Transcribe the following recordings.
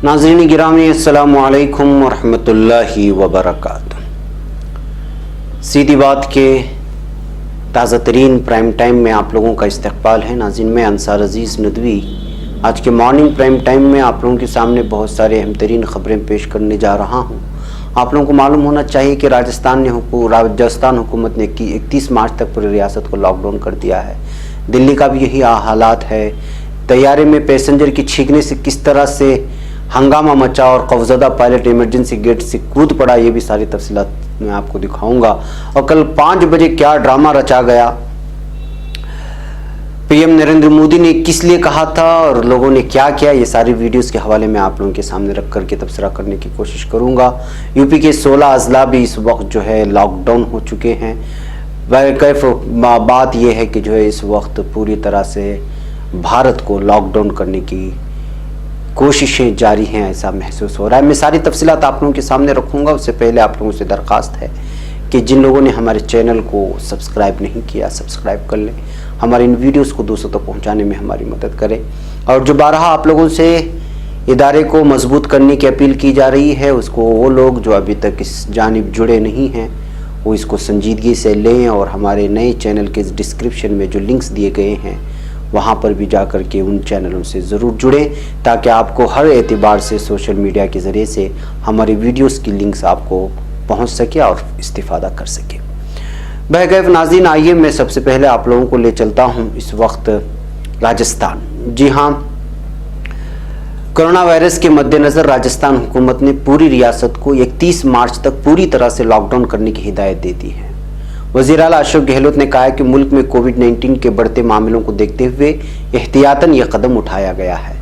नाज़रीन गिरामी अस्सलामु अलैकुम वरहमतुल्लाहि वबरकातुहू। सीधी बात के ताज़ा तरीन प्राइम टाइम में आप लोगों का इस्तकबाल है। नाज़रीन मैं अंसार अजीज़ नदवी आज के मॉर्निंग प्राइम टाइम में आप लोगों के सामने बहुत सारे अहम तरीन ख़बरें पेश करने जा रहा हूँ। आप लोगों को मालूम होना चाहिए कि राजस्थान हुकूमत ने 31 मार्च तक पूरी रियासत को लॉकडाउन कर दिया है। दिल्ली का भी यही हालात है। तैयारे में पैसेंजर की छींकने से किस तरह से हंगामा मचा और खौफजदा पायलट इमरजेंसी गेट से कूद पड़ा, ये भी सारी तफसीलात मैं आपको दिखाऊंगा। और कल 5 बजे क्या ड्रामा रचा गया, पीएम नरेंद्र मोदी ने किस लिए कहा था और लोगों ने क्या किया, ये सारी वीडियोस के हवाले में आप लोगों के सामने रख करके तबसरा करने की कोशिश करूंगा। यूपी के 16 अजला भी इस वक्त जो है लॉकडाउन हो चुके हैं। कैफ बात यह है कि जो है इस वक्त पूरी तरह से भारत को लॉकडाउन करने की कोशिशें जारी हैं, ऐसा महसूस हो रहा है। मैं सारी तफसीलात आप लोगों के सामने रखूंगा। उससे पहले आप लोगों से दरख्वास्त है कि जिन लोगों ने हमारे चैनल को सब्सक्राइब नहीं किया सब्सक्राइब कर लें, हमारे इन वीडियोस को दोस्तों तक पहुंचाने में हमारी मदद करें। और जो बारहा आप लोगों से इदारे को मजबूत करने की अपील की जा रही है, उसको वो लोग जो अभी तक इस जानिब जुड़े नहीं हैं वो इसको संजीदगी से लें और हमारे नए चैनल के डिस्क्रिप्शन में जो लिंक्स दिए गए हैं वहाँ पर भी जा कर के उन चैनलों से ज़रूर जुड़ें, ताकि आपको हर एतबार से सोशल मीडिया के ज़रिए से हमारी वीडियोस की लिंक्स आपको पहुँच सके और इस्तिफ़ादा कर सके। बहगैफ नाज़रीन, आइए मैं सबसे पहले आप लोगों को ले चलता हूँ इस वक्त राजस्थान। जी हाँ, कोरोना वायरस के मद्देनज़र राजस्थान हुकूमत ने पूरी रियासत को 31 मार्च तक पूरी तरह से लॉकडाउन करने की हिदायत दे दी है। वज़ीर आला अशोक गहलोत ने कहा है कि मुल्क में कोविड-19 के बढ़ते मामलों को देखते हुए एहतियातन यह कदम उठाया गया है।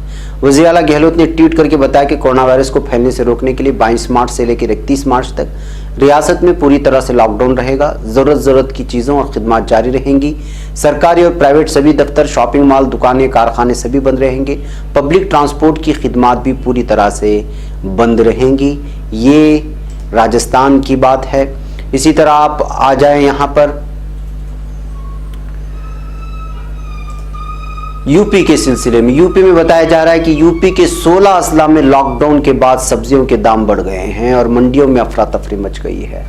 वज़ीर आला गहलोत ने ट्वीट करके बताया कि कोरोना वायरस को फैलने से रोकने के लिए 22 मार्च से लेकर 31 मार्च तक रियासत में पूरी तरह से लॉकडाउन रहेगा। ज़रूरत की चीज़ों और खिदमत जारी रहेंगी। सरकारी और प्राइवेट सभी दफ्तर, शॉपिंग मॉल, दुकानें, कारखाने सभी बंद रहेंगे। पब्लिक ट्रांसपोर्ट की खिदमत भी पूरी तरह से बंद रहेंगी। ये राजस्थान की बात है। इसी तरह आप आ जाएं यहाँ पर यूपी के सिलसिले में। यूपी में बताया जा रहा है कि यूपी के 16 अजला में लॉकडाउन के बाद सब्जियों के दाम बढ़ गए हैं और मंडियों में अफरा तफरी मच गई है।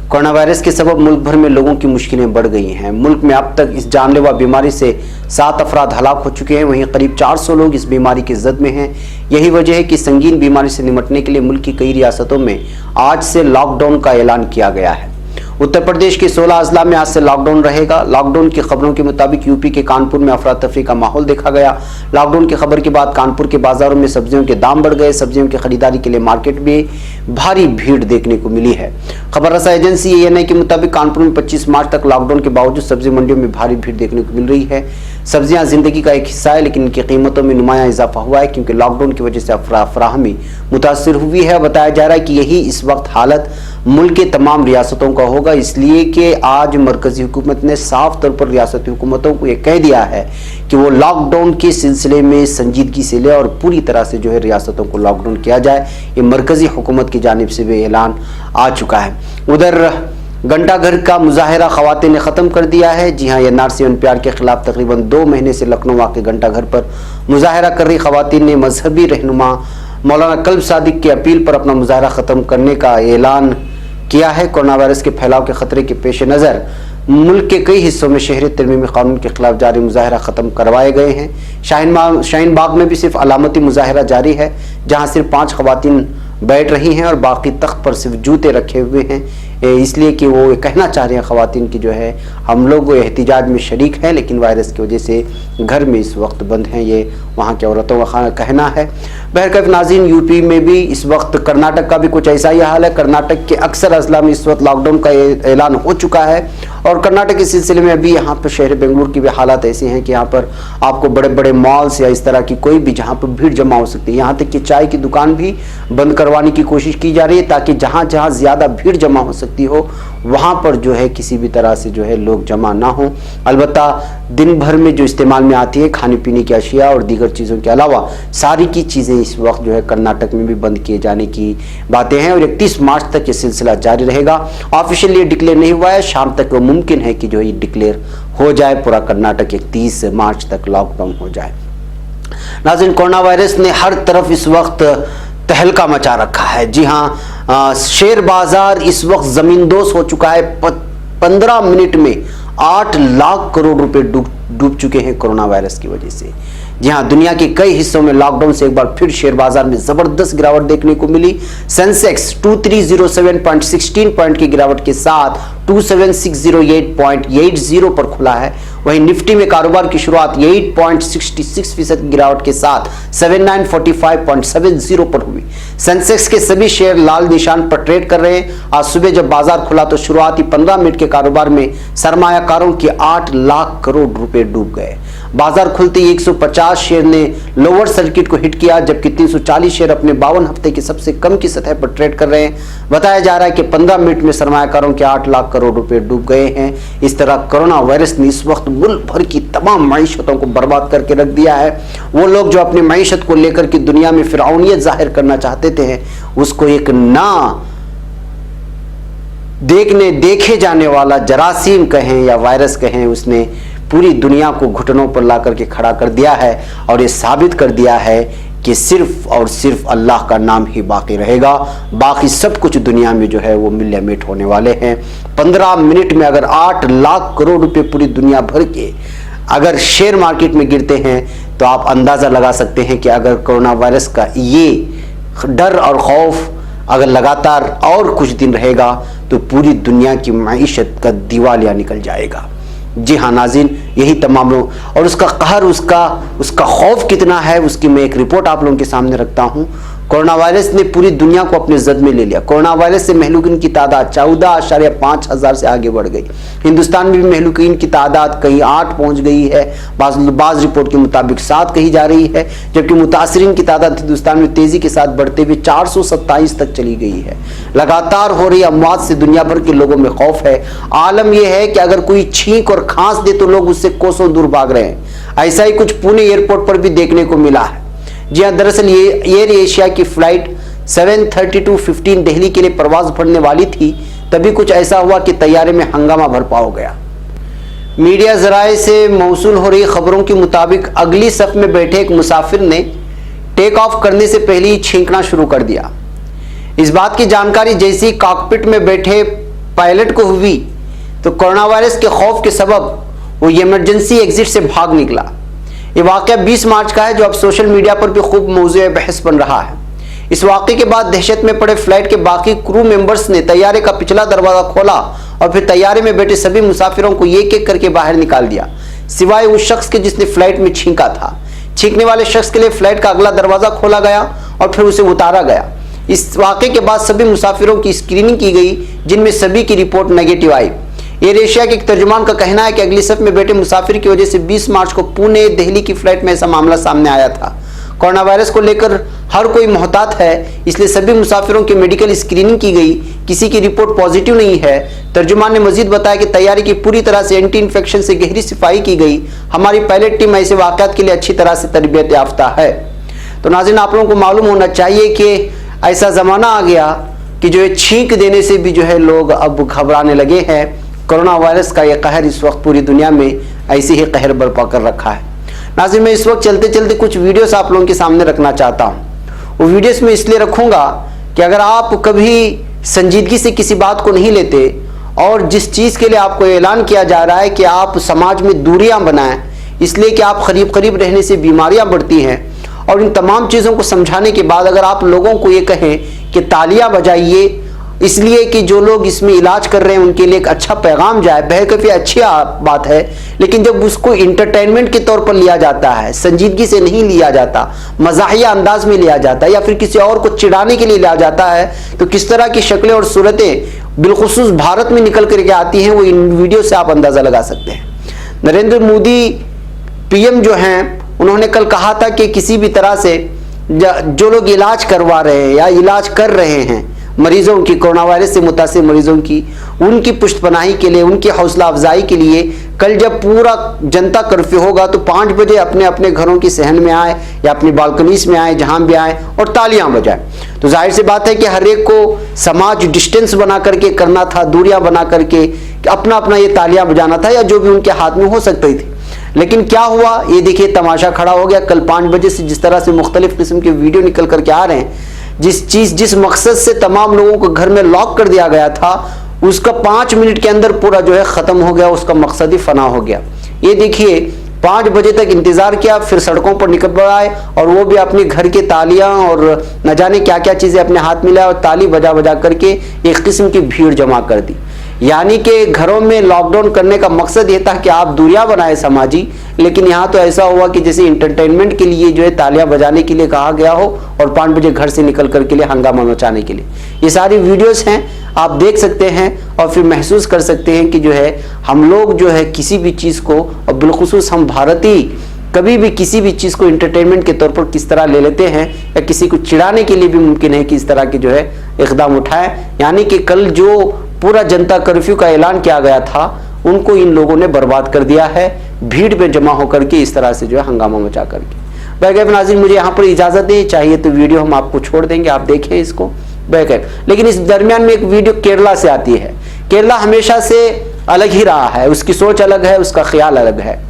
कोरोना वायरस के सबब मुल्क भर में लोगों की मुश्किलें बढ़ गई हैं। मुल्क में अब तक इस जानलेवा बीमारी से 7 अफराद हलाक हो चुके हैं। वहीं करीब 400 लोग इस बीमारी की जद में हैं। यही वजह है कि संगीन बीमारी से निपटने के लिए मुल्क की कई रियासतों में आज से लॉकडाउन का ऐलान किया गया है। उत्तर प्रदेश के 16 अजला में आज से लॉकडाउन रहेगा। लॉकडाउन की खबरों के मुताबिक यूपी के कानपुर में अफरा तफरी का माहौल देखा गया। लॉकडाउन की खबर के बाद कानपुर के बाजारों में सब्जियों के दाम बढ़ गए। सब्जियों की खरीदारी के लिए मार्केट में भारी भीड़ देखने को मिली है। खबर रसा एजेंसी ANI के मुताबिक कानपुर में 25 मार्च तक लॉकडाउन के बावजूद सब्जी मंडियों में भारी भीड़ देखने को मिल रही है। सब्जियां जिंदगी का एक हिस्सा है, लेकिन इनकी कीमतों में नुमाया इजाफा हुआ है क्योंकि लॉकडाउन की वजह से फराहमी मुतासर हुई है। बताया जा रहा है कि यही इस वक्त हालत मुल्क के तमाम रियासतों का होगा, इसलिए कि आज मरकजी हुकूमत ने साफ तौर पर रियासती हुकूमतों को यह कह दिया है कि वो लॉकडाउन के सिलसिले में संजीदगी से ले और पूरी तरह से जो है रियासतों को लॉकडाउन किया जाए। ये मरकजी हुकूमत की जानिब से भी ऐलान आ चुका है। उधर घंटाघर का मुजाहरा खवातीन ने ख़त्म कर दिया है। जी हाँ, NRC NPR के खिलाफ तकरीबन 2 महीने से लखनऊ वाक़े घंटाघर पर मुजाहरा कर रही खवातीन ने मजहबी रहनुमा मौलाना कल्ब सादिक की अपील पर अपना मुजाहरा ख़त्म करने का ऐलान किया है। कोरोना वायरस के फैलाव के खतरे के पेश नज़र मुल्क के कई हिस्सों में शहरी तरमीमी कानून के खिलाफ जारी मुजाहरा ख़त्म करवाए गए हैं। शाहीन बाग में भी सिर्फ अलामती मुजाहरा जारी है, जहाँ सिर्फ 5 खवातीन बैठ रही हैं और बाकी तख्त पर सिर्फ जूते रखे हुए हैं, इसलिए कि वो ये कहना चाह रहे हैं खवातीन की जो है हम लोग एहतिजाज में शरीक हैं, लेकिन वायरस की वजह से घर में इस वक्त बंद हैं। ये वहाँ के औरतों का कहना है। बहरकैफ नाज़रीन, यूपी में भी इस वक्त, कर्नाटक का भी कुछ ऐसा ही हाल है। कर्नाटक के अक्सर अजला में इस वक्त लॉकडाउन का ऐलान हो चुका है और कर्नाटक के सिलसिले में अभी यहाँ पर शहर बेंगलुरु की भी हालात ऐसी हैं कि यहाँ पर आपको बड़े बड़े मॉल्स या इस तरह की कोई भी जहाँ पर भीड़ जमा हो सकती है, यहाँ तक कि चाय की दुकान भी बंद करवाने की कोशिश की जा रही है, ताकि जहाँ जहाँ ज़्यादा भीड़ जमा हो सकती हो वहाँ पर जो है किसी भी तरह से जो है लोग जमा ना हो। अलबत्ता दिन भर में जो इस्तेमाल में आती है खाने पीने की अशिया और दीगर चीज़ों के अलावा सारी की चीज़ें इस वक्त जो है कर्नाटक में भी बंद किए जाने की बातें हैं और 31 मार्च तक ये सिलसिला जारी रहेगा। ऑफिशियली ये डिक्लेयर नहीं हुआ है, शाम तक मुमकिन है कि जो ये डिक्लेयर हो जाए, पूरा कर्नाटक 31 मार्च तक लॉकडाउन हो जाए। नाज़रीन, कोरोना वायरस ने हर तरफ इस वक्त तहलका मचा रखा है। जी हाँ, शेयर बाजार इस वक्त जमींदोज हो चुका है। 15 मिनट में 8 लाख करोड़ रुपए डूब चुके हैं कोरोना वायरस की वजह से। जी हाँ, दुनिया के कई हिस्सों में लॉकडाउन से एक बार फिर शेयर बाजार में जबरदस्त गिरावट देखने को मिली। सेंसेक्स 2307.16 पॉइंट की गिरावट के साथ 2760.80 पर खुला है। वहीं निफ्टी में कारोबार की शुरुआत 8.66% की गिरावट के साथ 7945.70 पर हुई। सेंसेक्स के सभी शेयर लाल निशान पर ट्रेड कर रहे हैं। आज सुबह जब बाजार खुला तो शुरुआती 15 मिनट के कारोबार में सरमायाकारों के 8 लाख करोड़ रुपए डूब गए। बाजार खुलते ही 150 शेयर ने लोअर सर्किट को हिट किया, जबकि 340 शेयर अपने 52 हफ्ते की सबसे कम की सतह पर ट्रेड कर रहे हैं। बताया जा रहा है कि 15 मिनट में सरमायाकारों के 8 लाख करोड़ रुपए डूब गए हैं। इस तरह कोरोना वायरस ने इस वक्त मुल्क भर की तमाम मईशतों को बर्बाद करके रख दिया है। वो लोग जो अपनी मईशत को लेकर के दुनिया में फिरौनियत जाहिर करना चाहते थे, उसको एक ना देखे जाने वाला जरासीम कहें या वायरस कहें, उसने पूरी दुनिया को घुटनों पर ला करके खड़ा कर दिया है और ये साबित कर दिया है कि सिर्फ और सिर्फ अल्लाह का नाम ही बाकी रहेगा। बाकी सब कुछ दुनिया में जो है वो मिल्लामेट होने वाले हैं। 15 मिनट में अगर 8 लाख करोड़ रुपए पूरी दुनिया भर के अगर शेयर मार्केट में गिरते हैं तो आप अंदाजा लगा सकते हैं कि अगर कोरोना वायरस का ये डर और खौफ अगर लगातार और कुछ दिन रहेगा तो पूरी दुनिया की मईशत का दिवालिया निकल जाएगा। जी हाँ नाज़रीन, यही तमाम लोग और उसका कहर, उसका खौफ कितना है, उसकी मैं एक रिपोर्ट आप लोगों के सामने रखता हूँ। कोरोना वायरस ने पूरी दुनिया को अपने जद में ले लिया। कोरोना वायरस से महलूकीन की तादाद 14.5 हजार से आगे बढ़ गई। हिंदुस्तान में भी महलूकीन की तादाद कहीं 8 पहुंच गई है, बाज़ रिपोर्ट के मुताबिक 7 कही जा रही है, जबकि मुतासरीन की तादाद हिंदुस्तान में तेजी के साथ बढ़ते हुए 427 तक चली गई है। लगातार हो रही अमवात से दुनिया भर के लोगों में खौफ है। आलम यह है कि अगर कोई छींक और खांस दे तो लोग उससे कोसों दूर भाग रहे हैं। ऐसा ही कुछ पुणे एयरपोर्ट पर भी देखने को मिला है। जी हाँ, दरअसल ये एयर एशिया की फ्लाइट 732-15 दिल्ली के लिए प्रवास भरने वाली थी, तभी कुछ ऐसा हुआ कि तैयारे में हंगामा भरपा हो गया। मीडिया जराए से मौसूल हो रही खबरों के मुताबिक अगली सफ में बैठे एक मुसाफिर ने टेक ऑफ करने से पहले ही छींकना शुरू कर दिया। इस बात की जानकारी जैसे ही कॉकपिट में बैठे पायलट को हुई तो कोरोना वायरस के खौफ के सबब वो इमरजेंसी एग्जिट से भाग निकला। ये वाक़या 20 मार्च का है, जो अब सोशल मीडिया पर भी खूब मौज़ूए बहस बन रहा है। इस वाक़े के बाद दहशत में पड़े फ्लाइट के बाकी क्रू मेंबर्स ने तैयारे का पिछला दरवाज़ा खोला और फिर तैयारे में बैठे सभी मुसाफिरों को एक एक करके बाहर निकाल दिया, सिवाय उस शख्स के जिसने फ्लाइट में छींका था। छींकने वाले शख्स के लिए फ्लाइट का अगला दरवाज़ा खोला गया और फिर उसे उतारा गया। इस वाक़े के बाद सभी मुसाफिरों की स्क्रीनिंग की गई, जिनमें सभी की रिपोर्ट नेगेटिव आई। एयर एशिया के एक तर्जुमान का कहना है कि अगली सफ में बैठे मुसाफिर की वजह से 20 मार्च को पुणे दिल्ली की फ्लाइट में ऐसा मामला सामने आया था। कोरोना वायरस को लेकर हर कोई मोहतात है, इसलिए सभी मुसाफिरों की मेडिकल स्क्रीनिंग की गई। किसी की रिपोर्ट पॉजिटिव नहीं है। तर्जुमान ने मजीद बताया कि तैयारी की पूरी तरह से एंटी इन्फेक्शन से गहरी सफाई की गई। हमारी पायलट टीम ऐसे वाक़यात के लिए अच्छी तरह से तरबियत याफ्ता है। तो नाज़रीन, आप लोगों को मालूम होना चाहिए कि ऐसा ज़माना आ गया कि जो है छींक देने से भी जो है लोग अब घबराने लगे हैं। कोरोना वायरस का यह कहर इस वक्त पूरी दुनिया में ऐसे ही कहर बर्पा कर रखा है। नाज़रीन, मैं इस वक्त चलते चलते कुछ वीडियोस आप लोगों के सामने रखना चाहता हूँ। वो वीडियोस में इसलिए रखूँगा कि अगर आप कभी संजीदगी से किसी बात को नहीं लेते और जिस चीज़ के लिए आपको ऐलान किया जा रहा है कि आप समाज में दूरियाँ बनाएं, इसलिए कि आप करीब करीब रहने से बीमारियाँ बढ़ती हैं, और इन तमाम चीज़ों को समझाने के बाद अगर आप लोगों को ये कहें कि तालियां बजाइए इसलिए कि जो लोग इसमें इलाज कर रहे हैं उनके लिए एक अच्छा पैगाम जाए, बहरकैफ़ अच्छी बात है, लेकिन जब उसको इंटरटेनमेंट के तौर पर लिया जाता है, संजीदगी से नहीं लिया जाता, मज़ाहिया अंदाज में लिया जाता है या फिर किसी और को चिढ़ाने के लिए लिया जाता है, तो किस तरह की शक्लें और सूरतें बिलखुसूस भारत में निकल करके आती हैं, वो इन वीडियो से आप अंदाज़ा लगा सकते हैं। नरेंद्र मोदी पीएम जो हैं, उन्होंने कल कहा था कि किसी भी तरह से जो लोग इलाज करवा रहे हैं या इलाज कर रहे हैं मरीजों की, कोरोना वायरस से मुतासिर मरीजों की, उनकी पुष्टपनाही के लिए, उनकी हौसला अफजाई के लिए कल जब पूरा जनता कर्फ्यू होगा तो 5 बजे अपने अपने घरों की सहन में आए या अपनी बालकनीज में आए, जहां भी आए, और तालियां बजाएं। तो जाहिर सी बात है कि हर एक को समाज डिस्टेंस बना करके करना था, दूरियां बना करके अपना अपना ये तालियां बजाना था या जो भी उनके हाथ में हो सकती थी। लेकिन क्या हुआ, ये देखिए तमाशा खड़ा हो गया। कल 5 बजे से जिस तरह से मुख्तलिफ किस्म के वीडियो निकल करके आ रहे हैं जिस मकसद से तमाम लोगों को घर में लॉक कर दिया गया था, उसका 5 मिनट के अंदर पूरा जो है खत्म हो गया, उसका मकसद ही फना हो गया। ये देखिए 5 बजे तक इंतजार किया, फिर सड़कों पर निकल आए और वो भी अपने घर के तालियां और न जाने क्या क्या चीजें अपने हाथ में लाए और ताली बजा बजा करके एक किस्म की भीड़ जमा कर दी। यानी कि घरों में लॉकडाउन करने का मकसद ये था कि आप दूरियां बनाए समाजी, लेकिन यहाँ तो ऐसा हुआ कि जैसे इंटरटेनमेंट के लिए जो है तालियां बजाने के लिए कहा गया हो और 5 बजे घर से निकल कर के लिए हंगामा मचाने के लिए। ये सारी वीडियोस हैं, आप देख सकते हैं और फिर महसूस कर सकते हैं कि जो है हम लोग जो है किसी भी चीज़ को, और बिलखुसूस हम भारतीय कभी भी किसी भी चीज़ को इंटरटेनमेंट के तौर पर किस तरह ले लेते हैं, या किसी को चिढ़ाने के लिए भी मुमकिन है कि इस तरह के जो है इकदाम उठाएं। यानी कि कल जो पूरा जनता कर्फ्यू का ऐलान किया गया था, उनको इन लोगों ने बर्बाद कर दिया है, भीड़ में जमा होकर के इस तरह से जो है हंगामा मचा करके। बैकअप नाज़रीन, मुझे यहाँ पर इजाज़त दें, चाहिए तो वीडियो हम आपको छोड़ देंगे, आप देखें इसको बैकअप। लेकिन इस दरमियान में एक वीडियो केरला से आती है। केरला हमेशा से अलग ही रहा है, उसकी सोच अलग है, उसका ख्याल अलग है।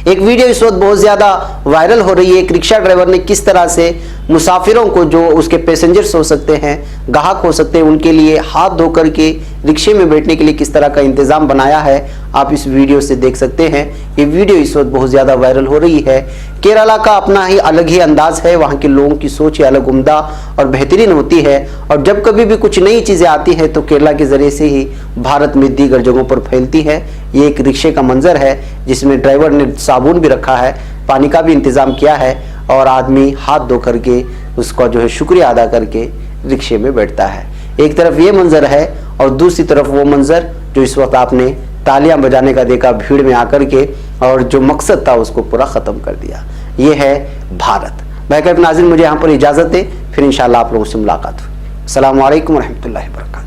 एक वीडियो इस वक्त बहुत ज़्यादा वायरल हो रही है। एक रिक्शा ड्राइवर ने किस तरह से मुसाफिरों को, जो उसके पैसेंजर्स हो सकते हैं, ग्राहक हो सकते हैं, उनके लिए हाथ धो करके रिक्शे में बैठने के लिए किस तरह का इंतज़ाम बनाया है, आप इस वीडियो से देख सकते हैं। ये वीडियो इस वक्त बहुत ज़्यादा वायरल हो रही है। केरला का अपना ही अलग ही अंदाज है, वहाँ के लोगों की सोच ही अलग उम्दा और बेहतरीन होती है, और जब कभी भी कुछ नई चीज़ें आती हैं तो केरला के ज़रिए से ही भारत में दीगर जगहों पर फैलती है। ये एक रिक्शे का मंजर है जिसमें ड्राइवर ने साबुन भी रखा है, पानी का भी इंतज़ाम किया है, और आदमी हाथ धो करके उसका जो है शुक्रिया अदा करके रिक्शे में बैठता है। एक तरफ ये मंजर है और दूसरी तरफ वो मंजर जो इस वक्त आपने तालियां बजाने का देखा भीड़ में आकर के, और जो मकसद था उसको पूरा ख़त्म कर दिया। ये है भारत। बैकअप नाज़रीन, मुझे यहाँ पर इजाज़त दे, फिर इंशाल्लाह आप लोगों से मुलाकात हुई। अस्सलामु अलैकुम रहमतुल्लाहि व बरकातहू।